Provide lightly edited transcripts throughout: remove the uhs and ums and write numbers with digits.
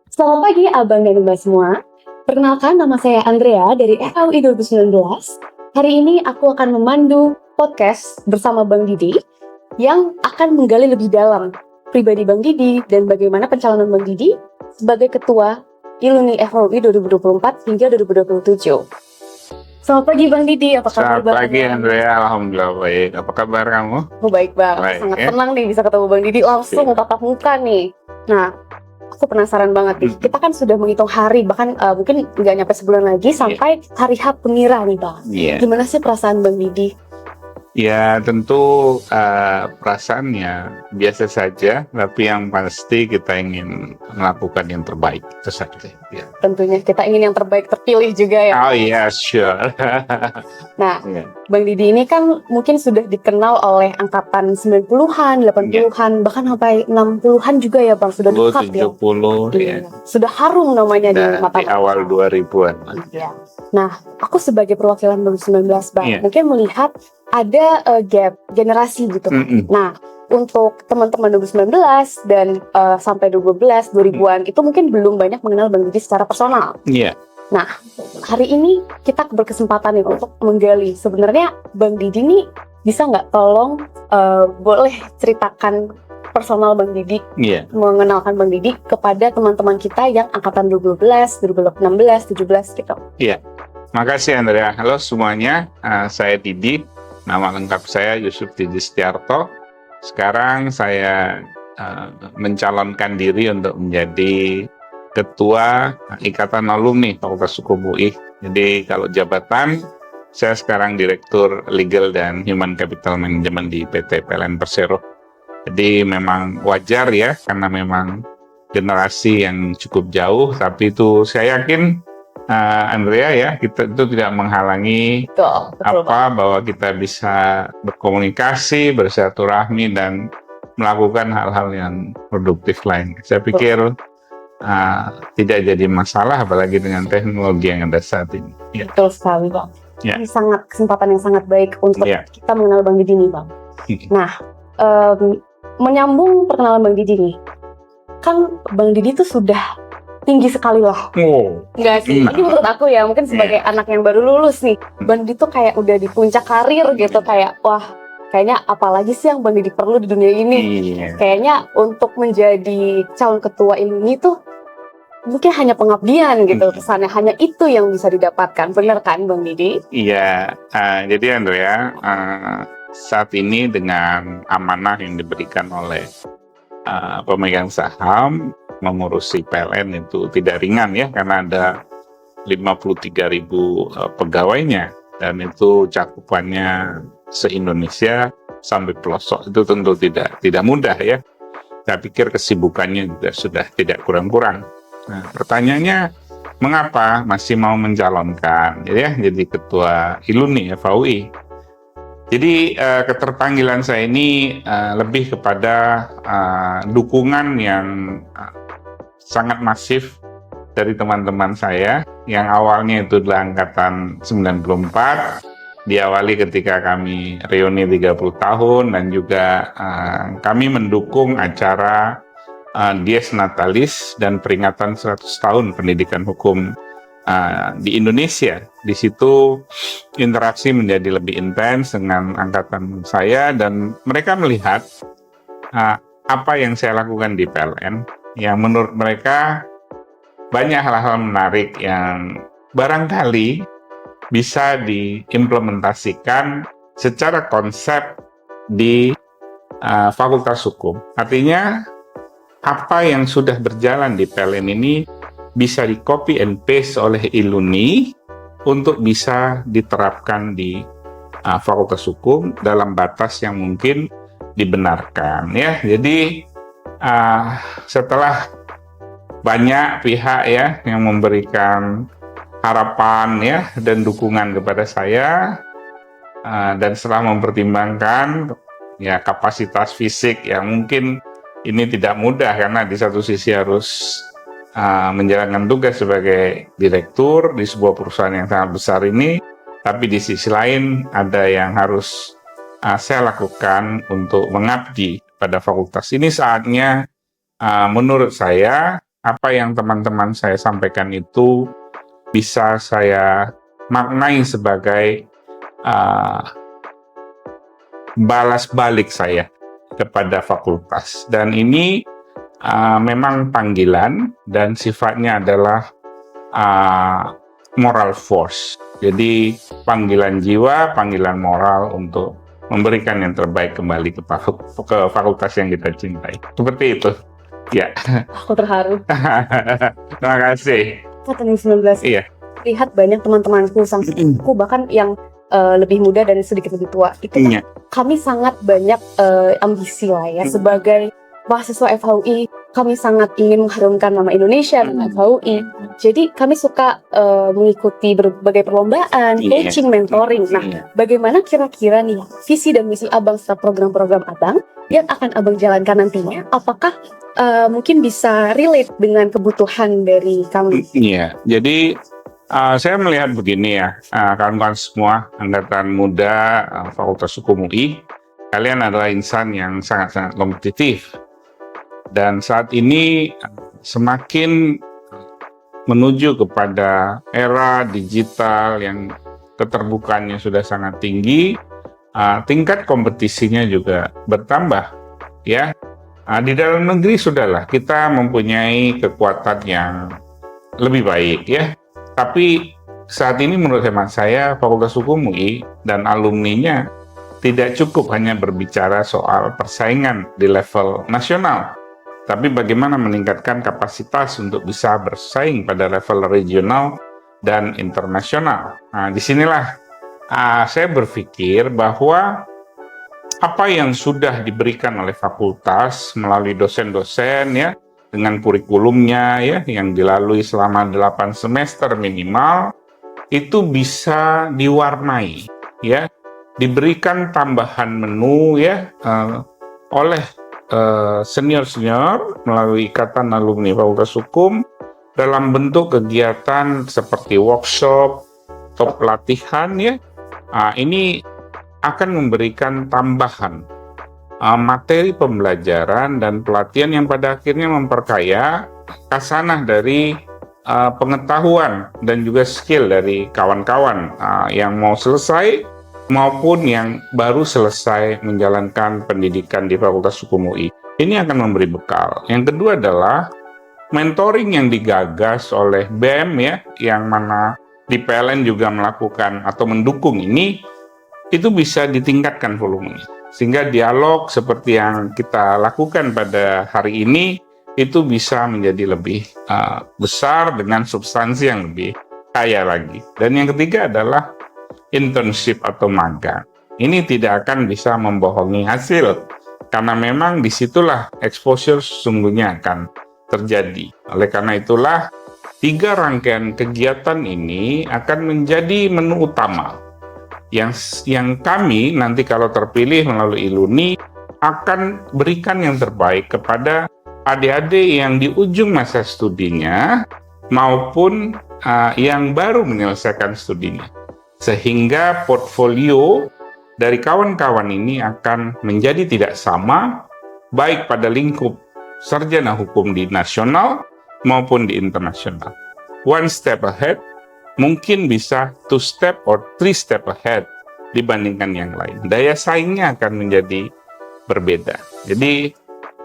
Selamat pagi Abang dan Mbak semua. Perkenalkan, nama saya Andrea dari FAUI 2019. Hari ini aku akan memandu podcast bersama Bang Didi yang akan menggali lebih dalam pribadi Bang Didi dan bagaimana pencalonan Bang Didi sebagai Ketua ILUNI FAUI 2024 hingga 2027. Selamat pagi Bang Didi, apa kabar Bang? Selamat pagi Andrea, alhamdulillah baik. Apa kabar kamu? Oh, baik Bang, Baik, sangat ya. senang nih bisa ketemu Bang Didi langsung tatap muka nih. Nah, aku penasaran banget nih, kita kan sudah menghitung hari, bahkan mungkin nggak nyampe sebulan lagi sampai hari H pengira nih Bang. Iya. Gimana sih perasaan Bang Didi? Ya tentu perasaannya biasa saja, tapi yang pasti kita ingin melakukan yang terbaik, itu saja. Ya. Tentunya kita ingin yang terbaik terpilih juga ya. Oh iya, sure. Nah, Ya. Bang Didi ini kan mungkin sudah dikenal oleh angkatan 90-an, 80-an, bahkan sampai 60-an juga ya Bang, sudah dekat ya. 70, ya. Sudah harum namanya di Dan mata di awal 2000-an. Iya. Nah, aku sebagai perwakilan 2019 Bang, Iya. mungkin melihat ada gap generasi gitu. Nah, untuk teman-teman 2019 dan sampai 2012, 2000-an itu mungkin belum banyak mengenal Bang Didi secara personal. Iya. Nah, hari ini kita berkesempatan nih untuk menggali sebenarnya Bang Didi nih bisa nggak tolong boleh ceritakan personal Bang Didi, Iya. mengenalkan Bang Didi kepada teman-teman kita yang angkatan 2012, 2016, 17 gitu. Iya. Makasih Andrea. Halo semuanya, saya Didi. Nama lengkap saya Yusuf Didi Setiarto. Sekarang saya mencalonkan diri untuk menjadi Ketua Ikatan Alumni Fakultas Hukum UI. Jadi kalau jabatan, saya sekarang Direktur Legal dan Human Capital Management di PT PLN Persero. Jadi memang wajar ya, karena memang generasi yang cukup jauh, tapi itu saya yakin Andrea ya, kita itu tidak menghalangi Betul, bahwa kita bisa berkomunikasi, bersilaturahmi dan melakukan hal-hal yang produktif lain. Saya pikir tidak jadi masalah, apalagi dengan teknologi yang ada saat ini. Ya. Betul sekali Bang. Ya. Ini sangat kesempatan yang sangat baik untuk kita mengenal Bang Didi nih Bang. Nah, menyambung perkenalan Bang Didi nih, kan Bang Didi tuh sudah tinggi sekali lah. Enggak sih, ini menurut aku ya, mungkin sebagai anak yang baru lulus nih, Bang Didi tuh kayak udah di puncak karir gitu, kayak wah, kayaknya apalagi sih yang Bang Didi perlu di dunia ini. Kayaknya untuk menjadi calon ketua ILUNI tuh mungkin hanya pengabdian gitu, kesannya hanya itu yang bisa didapatkan. Bener kan Bang Didi? Iya, jadi Andrea, saat ini dengan amanah yang diberikan oleh pemegang saham, mengurusi PLN itu tidak ringan ya, karena ada 53.000 pegawainya dan itu cakupannya se-Indonesia sampai pelosok. Itu tentu tidak mudah ya. Saya pikir kesibukannya juga sudah tidak kurang-kurang. Nah, pertanyaannya, mengapa masih mau mencalonkan ya jadi ketua ILUNI FAUI? Jadi keterpanggilan saya ini lebih kepada dukungan yang sangat masif dari teman-teman saya yang awalnya itu adalah angkatan 94, diawali ketika kami reuni 30 tahun dan juga kami mendukung acara Dies Natalis dan peringatan 100 tahun pendidikan hukum di Indonesia. Di situ interaksi menjadi lebih intens dengan angkatan saya dan mereka melihat apa yang saya lakukan di PLN yang menurut mereka banyak hal-hal menarik yang barangkali bisa diimplementasikan secara konsep di Fakultas Hukum. Artinya apa yang sudah berjalan di PLN ini bisa di copy and paste oleh ILUNI untuk bisa diterapkan di Fakultas Hukum dalam batas yang mungkin dibenarkan ya. Jadi setelah banyak pihak ya yang memberikan harapan ya dan dukungan kepada saya dan setelah mempertimbangkan ya kapasitas fisik yang mungkin ini tidak mudah karena di satu sisi harus menjalankan tugas sebagai direktur di sebuah perusahaan yang sangat besar ini, tapi di sisi lain ada yang harus saya lakukan untuk mengabdi pada fakultas. Ini saatnya menurut saya apa yang teman-teman saya sampaikan itu bisa saya maknai sebagai balas balik saya kepada fakultas. Dan ini memang panggilan dan sifatnya adalah moral force. Jadi panggilan jiwa, panggilan moral untuk memberikan yang terbaik kembali ke fakultas yang kita cintai. Seperti itu. Ya. Aku terharu. Terima kasih. Tahun 19. Iya. Lihat banyak teman-temanku aku bahkan yang lebih muda dan sedikit lebih tua. Itu kan, kami sangat banyak ambisi lah ya sebagai mahasiswa FHUI, kami sangat ingin mengharumkan nama Indonesia dengan FHUI. Jadi kami suka mengikuti berbagai perlombaan, coaching, mentoring. Nah, bagaimana kira-kira nih visi dan misi Abang serta program-program Abang yang akan Abang jalankan nantinya? Apakah mungkin bisa relate dengan kebutuhan dari kami? Iya, jadi saya melihat begini ya, kawan-kawan semua angkatan muda Fakultas Hukum UI, kalian adalah insan yang sangat-sangat kompetitif. Dan saat ini semakin menuju kepada era digital yang keterbukaannya sudah sangat tinggi, tingkat kompetisinya juga bertambah. Ya, di dalam negeri sudahlah kita mempunyai kekuatan yang lebih baik ya. Tapi saat ini menurut hemat saya Fakultas Hukum UI dan alumninya tidak cukup hanya berbicara soal persaingan di level nasional, tapi bagaimana meningkatkan kapasitas untuk bisa bersaing pada level regional dan internasional. Nah, disinilah saya berpikir bahwa apa yang sudah diberikan oleh fakultas melalui dosen-dosen ya, dengan kurikulumnya ya yang dilalui selama 8 semester minimal, itu bisa diwarnai ya, diberikan tambahan menu ya oleh senior-senior melalui Ikatan Alumni Fakultas Hukum dalam bentuk kegiatan seperti workshop atau pelatihan ya. Ini akan memberikan tambahan materi pembelajaran dan pelatihan yang pada akhirnya memperkaya khasanah dari pengetahuan dan juga skill dari kawan-kawan yang mau selesai maupun yang baru selesai menjalankan pendidikan di Fakultas Hukum UI. Ini akan memberi bekal. Yang kedua adalah mentoring yang digagas oleh BEM ya, yang mana di PLN juga melakukan atau mendukung ini, itu bisa ditingkatkan volumenya. Sehingga dialog seperti yang kita lakukan pada hari ini, itu bisa menjadi lebih besar dengan substansi yang lebih kaya lagi. Dan yang ketiga adalah internship atau magang. Ini tidak akan bisa membohongi hasil, karena memang disitulah exposure sesungguhnya akan terjadi. Oleh karena itulah, 3 rangkaian kegiatan ini akan menjadi menu utama yang kami nanti kalau terpilih melalui ILUNI akan berikan yang terbaik kepada adik-adik yang di ujung masa studinya maupun yang baru menyelesaikan studinya. Sehingga portfolio dari kawan-kawan ini akan menjadi tidak sama, baik pada lingkup sarjana hukum di nasional maupun di internasional. 1 step ahead, mungkin bisa 2 step or 3 step ahead dibandingkan yang lain. Daya saingnya akan menjadi berbeda. Jadi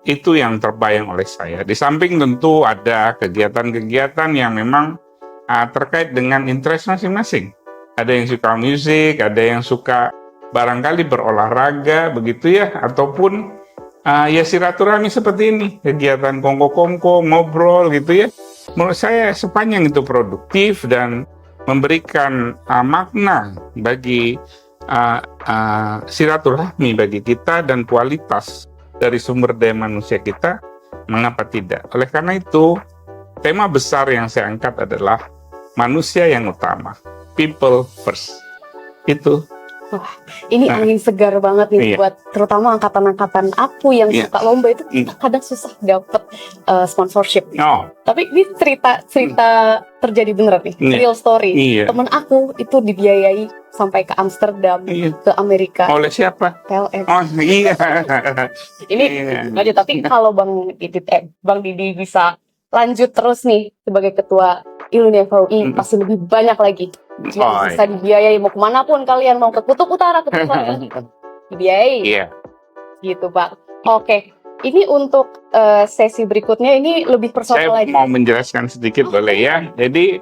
itu yang terbayang oleh saya. Di samping tentu ada kegiatan-kegiatan yang memang terkait dengan interest masing-masing. Ada yang suka musik, ada yang suka barangkali berolahraga, begitu ya, ataupun ya silaturahmi seperti ini, kegiatan kongko-kongko, ngobrol gitu ya. Menurut saya sepanjang itu produktif dan memberikan makna bagi silaturahmi bagi kita dan kualitas dari sumber daya manusia kita, mengapa tidak? Oleh karena itu, tema besar yang saya angkat adalah manusia yang utama. People first. Itu. Wah, ini angin segar banget nih buat terutama angkatan-angkatan aku yang suka lomba itu kadang susah dapet sponsorship. Tapi ini cerita terjadi bener nih, real story. Temen aku itu dibiayai sampai ke Amsterdam, ke Amerika. Oleh siapa? PLN. Oh iya. Ini aja, tapi kalau Bang Didi bisa lanjut terus nih sebagai ketua Iluni FAUI, pasti lebih banyak lagi yang bisa dibiayai, mau kemana pun kalian, mau ke kutub utara, kutub selatan, dibiayai. Gitu Pak. Oke, ini untuk sesi berikutnya ini lebih personal lagi. Saya mau menjelaskan sedikit boleh ya. Jadi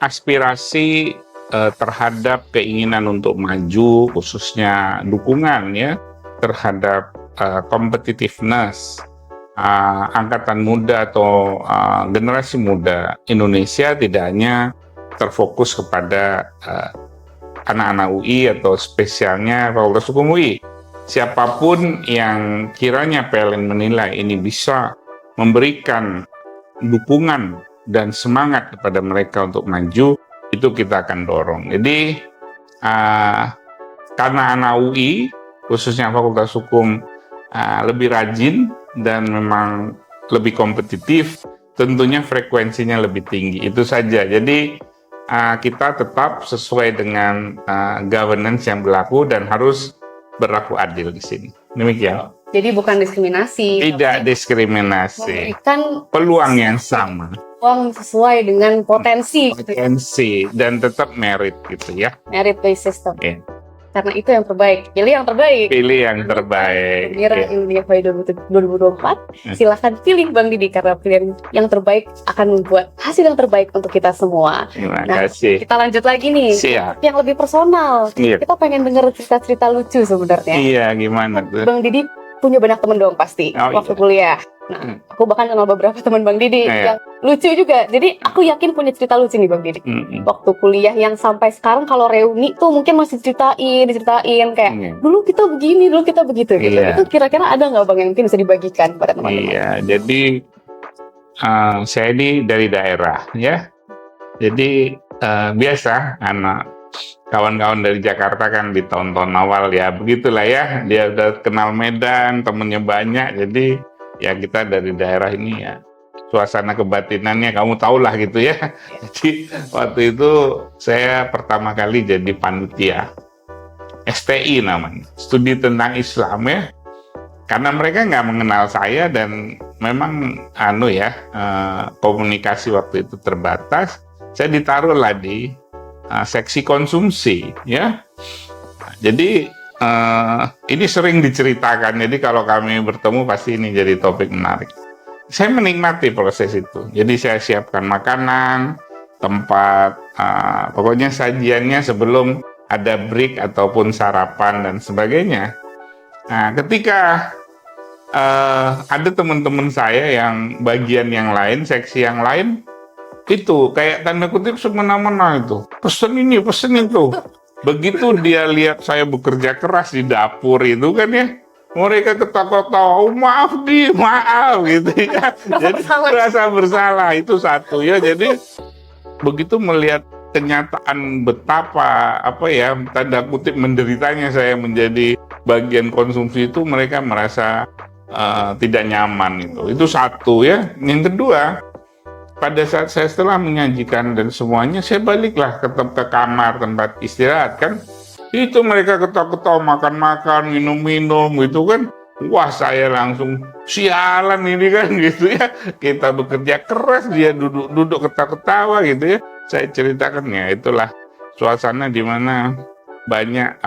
aspirasi terhadap keinginan untuk maju, khususnya dukungan ya terhadap competitiveness angkatan muda atau generasi muda Indonesia tidak hanya terfokus kepada anak-anak UI atau spesialnya Fakultas Hukum UI. Siapapun yang kiranya PLN menilai ini bisa memberikan dukungan dan semangat kepada mereka untuk maju, itu kita akan dorong. Jadi karena anak UI, khususnya Fakultas Hukum lebih rajin dan memang lebih kompetitif, tentunya frekuensinya lebih tinggi. Itu saja. Jadi kita tetap sesuai dengan governance yang berlaku dan harus berlaku adil di sini. Demikian. Jadi bukan diskriminasi. Tidak diskriminasi. Memberikan peluang yang sama. Peluang sesuai dengan potensi. Potensi gitu ya. Dan tetap merit gitu ya. Merit based system. Yeah. Karena itu yang terbaik. Pilih yang terbaik. Pilih yang terbaik. Mira Iluni FAUI 2024. Silakan pilih Bang Didi karena pilihan yang terbaik akan membuat hasil yang terbaik untuk kita semua. Terima kasih. Kita lanjut lagi nih. Siap. Yang lebih personal. Iya. Kita pengen denger cerita-cerita lucu sebenarnya. Iya, gimana tuh? Bang Didi punya banyak teman dong pasti waktu kuliah. Nah, aku bahkan kenal beberapa teman Bang Didi yang lucu juga. Jadi aku yakin punya cerita lucu nih Bang Didi. Waktu kuliah yang sampai sekarang kalau reuni tuh mungkin masih diceritain kayak dulu kita begini, dulu kita begitu gitu. Itu kira-kira ada nggak Bang yang mungkin bisa dibagikan pada teman-teman? Iya, jadi saya ini dari daerah ya. Jadi biasa anak kawan-kawan dari Jakarta kan di tahun-tahun awal ya begitulah ya, dia udah kenal Medan, temennya banyak, jadi ya kita dari daerah ini ya suasana kebatinannya kamu tahulah gitu ya. Jadi waktu itu saya pertama kali jadi panitia STI namanya, studi tentang Islam ya, karena mereka nggak mengenal saya dan memang komunikasi waktu itu terbatas, saya ditaruhlah di seksi konsumsi ya. Jadi ini sering diceritakan, jadi kalau kami bertemu pasti ini jadi topik menarik. Saya menikmati proses itu, jadi saya siapkan makanan, tempat, pokoknya sajiannya sebelum ada break ataupun sarapan dan sebagainya. Nah, ketika ada teman-teman saya yang bagian yang lain, seksi yang lain, itu kayak tanda kutip semena-mena itu pesen ini pesen itu. Begitu dia lihat saya bekerja keras di dapur itu kan ya, mereka ketawa-ketawa, oh, maaf gitu ya. Jadi rasa bersalah itu satu ya. Jadi begitu melihat kenyataan betapa tanda kutip menderitanya saya menjadi bagian konsumsi itu, mereka merasa tidak nyaman itu satu ya. Yang kedua, pada saat saya setelah menyajikan dan semuanya, saya baliklah ke kamar tempat istirahat kan. Itu mereka ketawa-ketawa, makan-makan, minum-minum gitu kan. Wah, saya langsung sialan ini kan gitu ya. Kita bekerja keras, dia duduk ketawa-ketawa gitu ya. Saya ceritakan ya, itulah suasana di mana banyak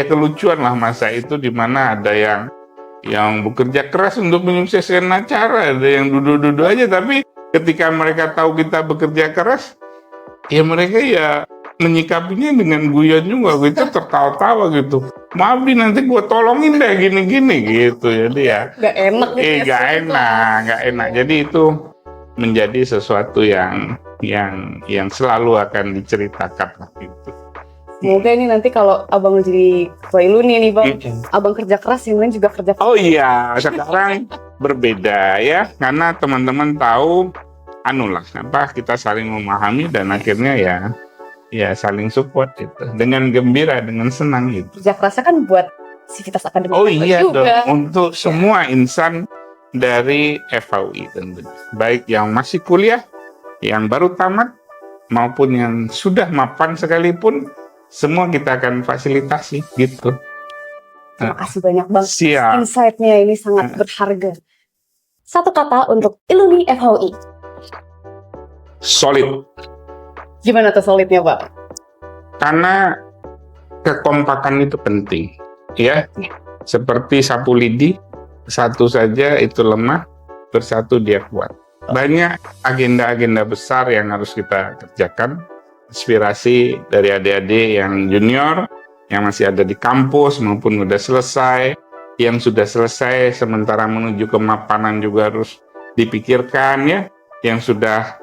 kelucuan lah masa itu, di mana ada yang bekerja keras untuk menyukseskan acara, ada yang duduk-duduk aja, tapi ketika mereka tahu kita bekerja keras, ya mereka ya menyikapinya dengan guyon juga, gitu, tertawa-tawa gitu. Maaf nanti gue tolongin deh gini-gini gitu, jadi ya. Gak enak. Gak enak. Jadi itu menjadi sesuatu yang selalu akan diceritakan lah gitu. Semoga ini nanti kalau abang jadi ketua Iluni nih Bang, abang kerja keras, yang lain juga kerja keras. Oh iya, sekarang berbeda ya, karena teman-teman tahu kita saling memahami dan akhirnya ya saling support itu dengan gembira, dengan senang gitu. Kerja kerasnya kan buat sivitas akademik. Oh iya juga. Dong, untuk semua insan dari FAUI tentunya, baik yang masih kuliah, yang baru tamat, maupun yang sudah mapan sekalipun, semua kita akan fasilitasi gitu. Terima kasih banyak Bang. Siap. Insight-nya ini sangat berharga. Satu kata untuk Iluni FHUI. Solid. Gimana tuh solidnya, Pak? Karena kekompakan itu penting, ya. Seperti sapu lidi, satu saja itu lemah, bersatu dia kuat. Banyak agenda-agenda besar yang harus kita kerjakan. Inspirasi dari adik-adik yang junior, yang masih ada di kampus maupun sudah selesai, yang sudah selesai sementara menuju kemapanan juga harus dipikirkan, ya. Yang sudah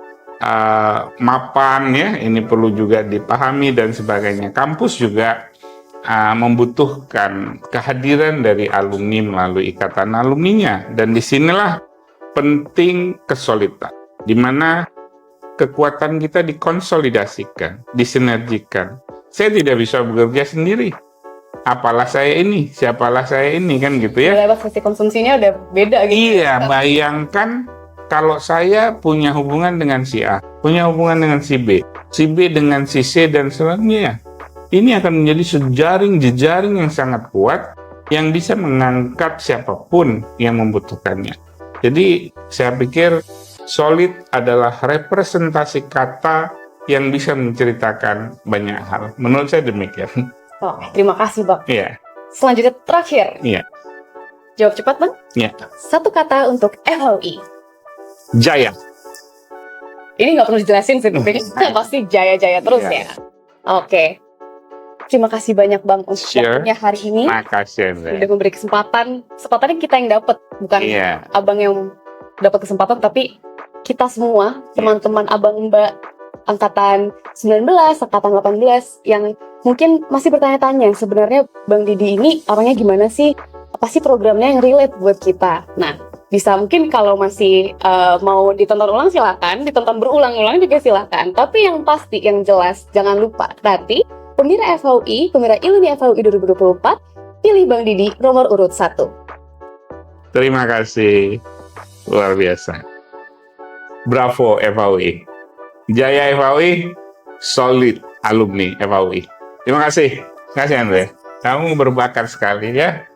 mapan, ya, ini perlu juga dipahami dan sebagainya. Kampus juga membutuhkan kehadiran dari alumni melalui ikatan alumninya, dan disinilah penting kesolidan, di mana kekuatan kita dikonsolidasikan, disinergikan. Saya tidak bisa bekerja sendiri. Apalah saya ini, siapalah saya ini, kan gitu ya. Sisi konsumsinya udah beda gitu. Iya, bayangkan kalau saya punya hubungan dengan si A, punya hubungan dengan si B dengan si C dan selanjutnya. Ini akan menjadi jejaring yang sangat kuat yang bisa mengangkat siapapun yang membutuhkannya. Jadi saya pikir solid adalah representasi kata yang bisa menceritakan banyak hal. Menurut saya demikian. Oh, terima kasih, Bang. Iya. Selanjutnya terakhir. Iya. Jawab cepat, Bang. Iya. Satu kata untuk FHUI. Jaya. Ini nggak perlu dijelasin sih, pasti jaya-jaya terus ya. Oke. Terima kasih banyak, Bang, untuk waktunya hari ini. Makasih, Andre. Sudah memberi kesempatannya kita yang dapat, bukan Abang yang dapat kesempatan, tapi kita semua, teman-teman Abang Mbak angkatan 19, angkatan 18 yang mungkin masih bertanya-tanya sebenarnya Bang Didi ini orangnya gimana sih? Apa sih programnya yang relate buat kita? Nah, bisa mungkin kalau masih mau ditonton ulang silakan, ditonton berulang-ulang juga silakan. Tapi yang pasti, yang jelas, jangan lupa nanti Pemirsa FHUI, Pemirsa Iluni FHUI 2024, pilih Bang Didi nomor urut 1. Terima kasih, luar biasa. Bravo FHUI, Jaya FHUI, solid alumni FHUI. Terima kasih Andre. Kamu berbakat sekali, ya.